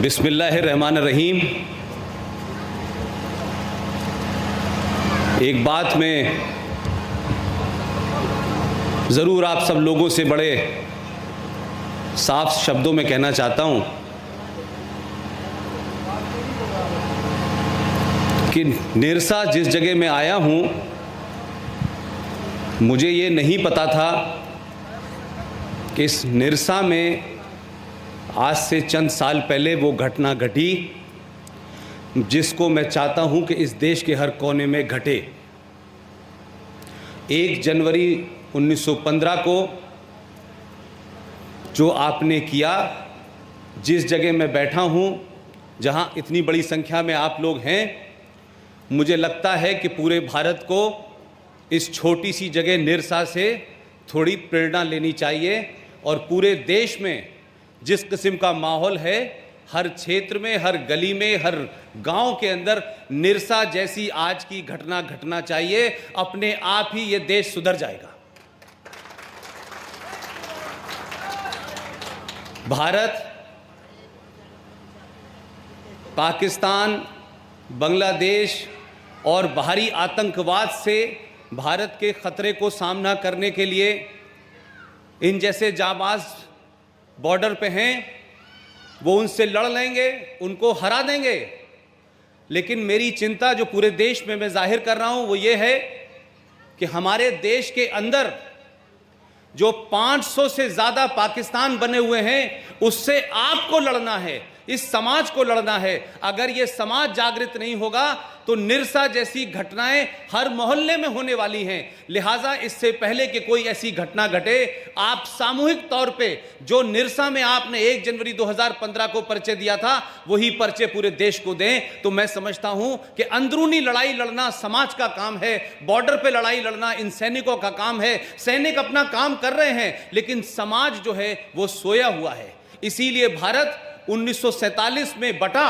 बिस्मिल्लाहिर्रहमानिर्रहीम। एक बात मैं ज़रूर आप सब लोगों से बड़े साफ शब्दों में कहना चाहता हूँ कि निरसा जिस जगह मैं आया हूँ, मुझे ये नहीं पता था कि इस निरसा में आज से चंद साल पहले वो घटना घटी जिसको मैं चाहता हूं कि इस देश के हर कोने में घटे। 1 जनवरी 1915 को जो आपने किया, जिस जगह मैं बैठा हूं, जहां इतनी बड़ी संख्या में आप लोग हैं, मुझे लगता है कि पूरे भारत को इस छोटी सी जगह निरसा से थोड़ी प्रेरणा लेनी चाहिए। और पूरे देश में जिस किस्म का माहौल है, हर क्षेत्र में, हर गली में, हर गांव के अंदर निरसा जैसी आज की घटना घटना चाहिए। अपने आप ही ये देश सुधर जाएगा। भारत, पाकिस्तान, बांग्लादेश और बाहरी आतंकवाद से भारत के खतरे को सामना करने के लिए इन जैसे जाबाज बॉर्डर पे हैं, वो उनसे लड़ लेंगे, उनको हरा देंगे। लेकिन मेरी चिंता जो पूरे देश में मैं जाहिर कर रहा हूं वो ये है कि हमारे देश के अंदर जो 500 से ज़्यादा पाकिस्तान बने हुए हैं, उससे आपको लड़ना है, इस समाज को लड़ना है। अगर ये समाज जागृत नहीं होगा तो निरसा जैसी घटनाएं हर मोहल्ले में होने वाली हैं। लिहाजा इससे पहले कि कोई ऐसी घटना घटे, आप सामूहिक तौर पे जो निरसा में आपने 1 जनवरी 2015 को परिचय दिया था, वही परिचय पूरे देश को दें। तो मैं समझता हूं कि अंदरूनी लड़ाई लड़ना समाज का काम है, बॉर्डर पे लड़ाई लड़ना इन सैनिकों का काम है। सैनिक अपना काम कर रहे हैं, लेकिन समाज जो है वो सोया हुआ है। इसीलिए भारत 1947 में बटा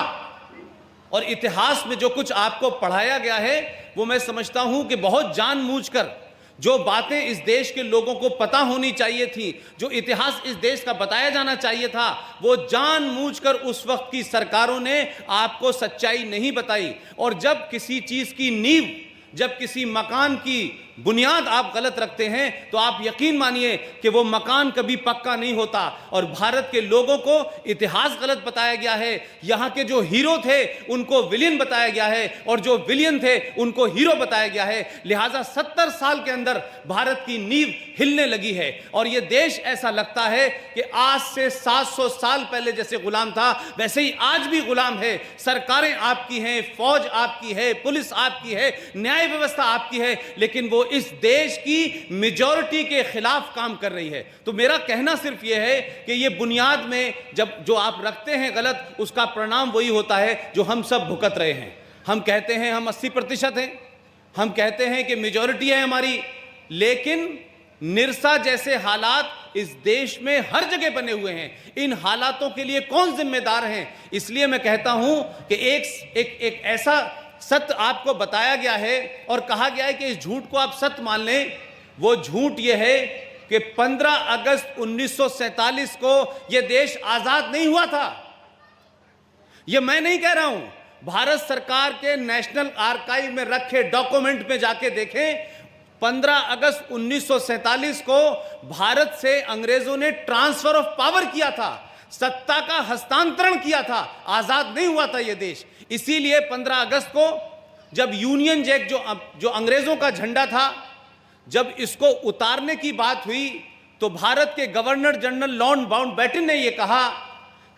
और इतिहास में जो कुछ आपको पढ़ाया गया है, वो मैं समझता हूं कि बहुत जानबूझकर जो बातें इस देश के लोगों को पता होनी चाहिए थी, जो इतिहास इस देश का बताया जाना चाहिए था, वो जानबूझकर उस वक्त की सरकारों ने आपको सच्चाई नहीं बताई। और जब किसी चीज की नींव, जब किसी मकान की बुनियाद आप गलत रखते हैं, तो आप यकीन मानिए कि वो मकान कभी पक्का नहीं होता। और भारत के लोगों को इतिहास गलत बताया गया है। यहाँ के जो हीरो थे उनको विलियन बताया गया है, और जो विलियन थे उनको हीरो बताया गया है। लिहाजा 70 साल के अंदर भारत की नींव हिलने लगी है। और ये देश ऐसा लगता है कि आज से 700 साल पहले जैसे गुलाम था, वैसे ही आज भी गुलाम है। सरकारें आपकी हैं, फौज आपकी है, पुलिस आपकी है, न्याय व्यवस्था आपकी है, लेकिन वो इस देश की मेजॉरिटी के खिलाफ काम कर रही है। तो मेरा कहना सिर्फ यह है कि ये बुनियाद में जब जो आप रखते हैं गलत, उसका परिणाम वही होता है जो हम सब भुगत रहे हैं। हम कहते हैं हम 80% हैं, हम कहते हैं कि मेजॉरिटी है हमारी, लेकिन निरसा जैसे हालात इस देश में हर जगह बने हुए हैं। इन हालातों के लिए कौन जिम्मेदार हैं? इसलिए मैं कहता हूं कि एक ऐसा सत्य आपको बताया गया है और कहा गया है कि इस झूठ को आप सत्य मान लें। वो झूठ ये है कि 15 अगस्त 1947 को यह देश आजाद नहीं हुआ था। यह मैं नहीं कह रहा हूं, भारत सरकार के नेशनल आर्काइव में रखे डॉक्यूमेंट में जाके देखें। 15 अगस्त 1947 को भारत से अंग्रेजों ने ट्रांसफर ऑफ पावर किया था, सत्ता का हस्तांतरण किया था। आजाद नहीं हुआ था यह देश। इसीलिए 15 अगस्त को जब यूनियन जैक जो अंग्रेजों का झंडा था, जब इसको उतारने की बात हुई, तो भारत के गवर्नर जनरल लॉर्ड माउंटबेटन ने यह कहा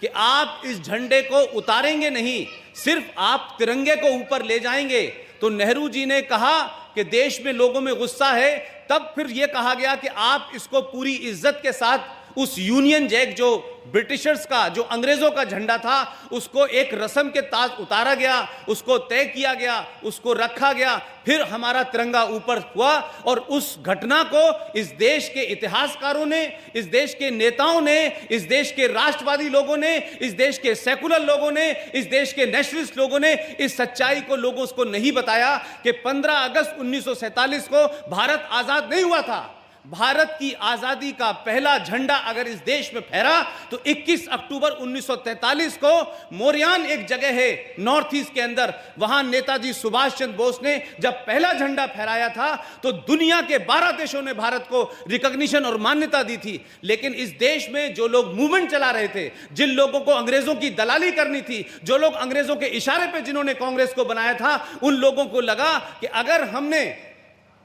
कि आप इस झंडे को उतारेंगे नहीं, सिर्फ आप तिरंगे को ऊपर ले जाएंगे। तो नेहरू जी ने कहा कि देश में लोगों में गुस्सा है। तब फिर यह कहा गया कि आप इसको पूरी इज्जत के साथ उस यूनियन जैक जो ब्रिटिशर्स का, जो अंग्रेजों का झंडा था, उसको एक रस्म के ताज उतारा गया, उसको तय किया गया, उसको रखा गया, फिर हमारा तिरंगा ऊपर हुआ। और उस घटना को इस देश के इतिहासकारों ने, इस देश के नेताओं ने, इस देश के राष्ट्रवादी लोगों ने, इस देश के सेकुलर लोगों ने, इस देश के नेशनलिस्ट लोगों ने इस सच्चाई को लोगों को नहीं बताया कि 15 अगस्त 1947 को भारत आजाद नहीं हुआ था। भारत की आजादी का पहला झंडा अगर इस देश में फहरा तो 21 अक्टूबर 1943 को मोरयान एक जगह है नॉर्थ ईस्ट के अंदर, वहां नेताजी सुभाष चंद्र बोस ने जब पहला झंडा फहराया था तो दुनिया के 12 देशों ने भारत को रिकॉग्निशन और मान्यता दी थी। लेकिन इस देश में जो लोग मूवमेंट चला रहे थे, जिन लोगों को अंग्रेजों की दलाली करनी थी, जो लोग अंग्रेजों के इशारे पे जिन्होंने कांग्रेस को बनाया था, उन लोगों को लगा कि अगर हमने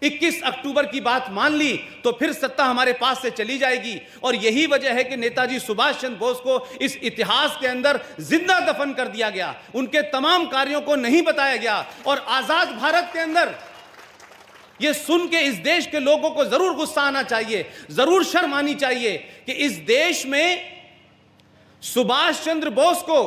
21 अक्टूबर की बात मान ली तो फिर सत्ता हमारे पास से चली जाएगी। और यही वजह है कि नेताजी सुभाष चंद्र बोस को इस इतिहास के अंदर जिंदा दफन कर दिया गया, उनके तमाम कार्यों को नहीं बताया गया। और आजाद भारत के अंदर यह सुन के इस देश के लोगों को जरूर गुस्सा आना चाहिए, जरूर शर्म आनी चाहिए कि इस देश में सुभाष चंद्र बोस को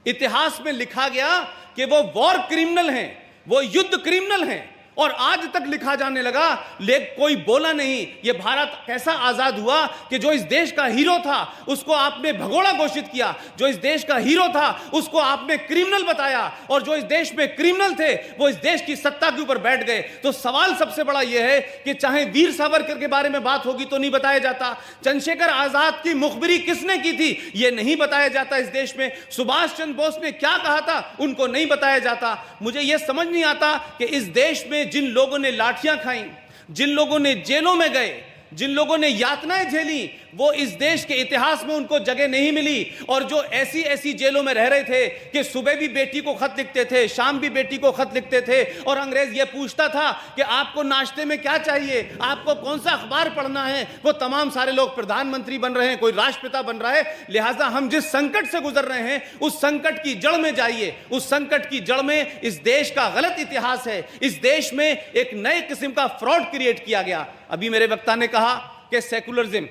इतिहास में लिखा गया कि वो वॉर क्रिमिनल हैं, वो युद्ध क्रिमिनल हैं, और आज तक लिखा जाने लगा, लेकिन कोई बोला नहीं। ये भारत कैसा आजाद हुआ कि जो इस देश का हीरो था उसको आपने भगोड़ा घोषित किया, जो इस देश का हीरो था उसको आपने क्रिमिनल बताया, और जो इस देश में क्रिमिनल थे वो इस देश की सत्ता के ऊपर बैठ गए। तो सवाल सबसे बड़ा यह है कि चाहे वीर सावरकर के बारे में बात होगी तो नहीं बताया जाता, चंद्रशेखर आजाद की मुखबिरी किसने की थी यह नहीं बताया जाता, इस देश में सुभाष चंद्र बोस ने क्या कहा था उनको नहीं बताया जाता। मुझे यह समझ नहीं आता कि इस देश में जिन लोगों ने लाठियां खाई, जिन लोगों ने जेलों में गए, जिन लोगों ने यातनाएं झेली, वो इस देश के इतिहास में उनको जगह नहीं मिली। और जो ऐसी ऐसी जेलों में रह रहे थे कि सुबह भी बेटी को खत लिखते थे, शाम भी बेटी को खत लिखते थे, और अंग्रेज ये पूछता था कि आपको नाश्ते में क्या चाहिए, आपको कौन सा अखबार पढ़ना है, वो तमाम सारे लोग प्रधानमंत्री बन रहे हैं, कोई राष्ट्रपिता बन रहा है। लिहाजा हम जिस संकट से गुजर रहे हैं उस संकट की जड़ में जाइए, उस संकट की जड़ में इस देश का गलत इतिहास है, इस देश में एक नए किस्म का फ्रॉड क्रिएट किया गया। अभी मेरे वक्ता ने कहा कि सेकुलरिज्म,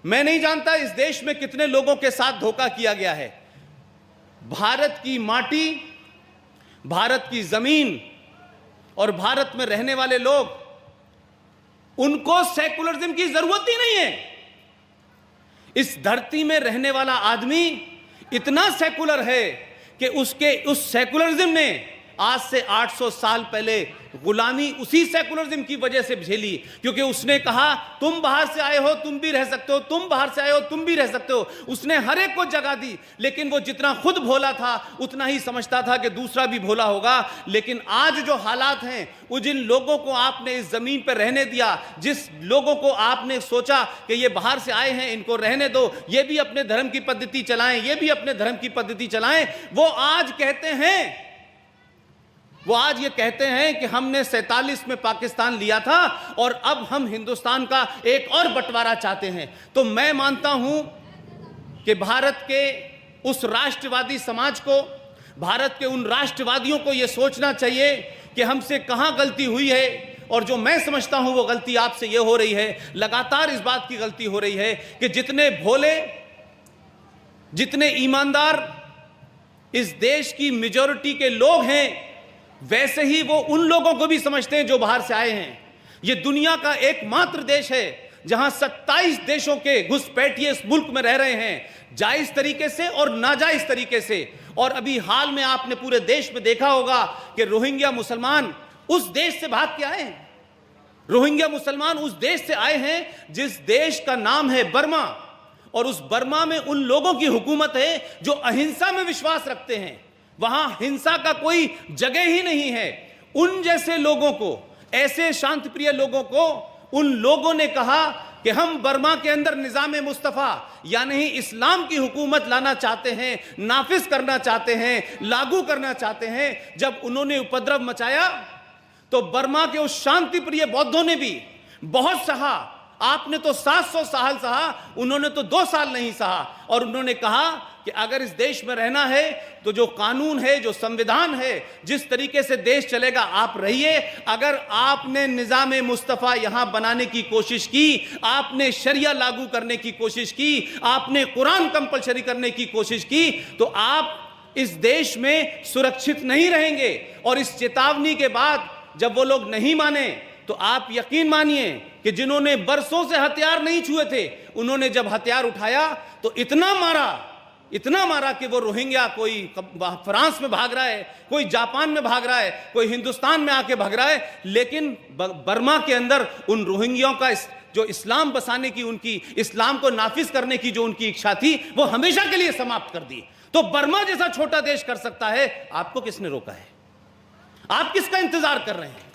मैं नहीं जानता इस देश में कितने लोगों के साथ धोखा किया गया है। भारत की माटी, भारत की जमीन और भारत में रहने वाले लोग, उनको सेकुलरिज्म की जरूरत ही नहीं है। इस धरती में रहने वाला आदमी इतना सेकुलर है कि उसके उस सेकुलरिज्म ने आज से 800 साल पहले गुलामी उसी सेकुलरिज्म की वजह से झेली, क्योंकि उसने कहा तुम बाहर से आए हो तुम भी रह सकते हो, तुम बाहर से आए हो तुम भी रह सकते हो। उसने हर एक को जगह दी, लेकिन वो जितना खुद भोला था उतना ही समझता था कि दूसरा भी भोला होगा। लेकिन आज जो हालात हैं, वो जिन लोगों को आपने इस जमीन पर रहने दिया, जिस लोगों को आपने सोचा कि ये बाहर से आए हैं इनको रहने दो, ये भी अपने धर्म की पद्धति चलाएं, ये भी अपने धर्म की पद्धति चलाएं, वो आज ये कहते हैं कि हमने 47 में पाकिस्तान लिया था और अब हम हिंदुस्तान का एक और बंटवारा चाहते हैं। तो मैं मानता हूं कि भारत के उस राष्ट्रवादी समाज को, भारत के उन राष्ट्रवादियों को यह सोचना चाहिए कि हमसे कहां गलती हुई है। और जो मैं समझता हूं वो गलती आपसे यह हो रही है, लगातार इस बात की गलती हो रही है कि जितने भोले, जितने ईमानदार इस देश की मेजॉरिटी के लोग हैं, वैसे ही वो उन लोगों को भी समझते हैं जो बाहर से आए हैं। ये दुनिया का एकमात्र देश है जहां 27 देशों के घुसपैठिए इस मुल्क में रह रहे हैं, जायज तरीके से और नाजायज तरीके से। और अभी हाल में आपने पूरे देश में देखा होगा कि रोहिंग्या मुसलमान उस देश से भाग के आए हैं। रोहिंग्या मुसलमान उस देश से आए हैं जिस देश का नाम है बर्मा, और उस बर्मा में उन लोगों की हुकूमत है जो अहिंसा में विश्वास रखते हैं। वहां हिंसा का कोई जगह ही नहीं है। उन जैसे लोगों को, ऐसे शांतिप्रिय लोगों को, उन लोगों ने कहा कि हम बर्मा के अंदर निजाम मुस्तफा यानी इस्लाम की हुकूमत लाना चाहते हैं, नाफिज करना चाहते हैं, लागू करना चाहते हैं। जब उन्होंने उपद्रव मचाया तो बर्मा के उस शांतिप्रिय बौद्धों ने भी बहुत सहा। आपने तो 700 साल सहा, उन्होंने तो 2 साल नहीं सहा। और उन्होंने कहा कि अगर इस देश में रहना है तो जो कानून है, जो संविधान है, जिस तरीके से देश चलेगा आप रहिए। अगर आपने निजाम मुस्तफा यहां बनाने की कोशिश की, आपने शरिया लागू करने की कोशिश की, आपने कुरान कंपलसरी करने की कोशिश की, तो आप इस देश में सुरक्षित नहीं रहेंगे। और इस चेतावनी के बाद जब वो लोग नहीं माने तो आप यकीन मानिए कि जिन्होंने बरसों से हथियार नहीं छुए थे, उन्होंने जब हथियार उठाया तो इतना मारा कि वो रोहिंग्या, कोई फ्रांस में भाग रहा है, कोई जापान में भाग रहा है, कोई हिंदुस्तान में आके भाग रहा है, लेकिन बर्मा के अंदर उन रोहिंग्याओं का जो इस्लाम बसाने की उनकी, इस्लाम को नाफिज करने की जो उनकी इच्छा थी, वो हमेशा के लिए समाप्त कर दी। तो बर्मा जैसा छोटा देश कर सकता है, आपको किसने रोका है? आप किसका इंतजार कर रहे हैं?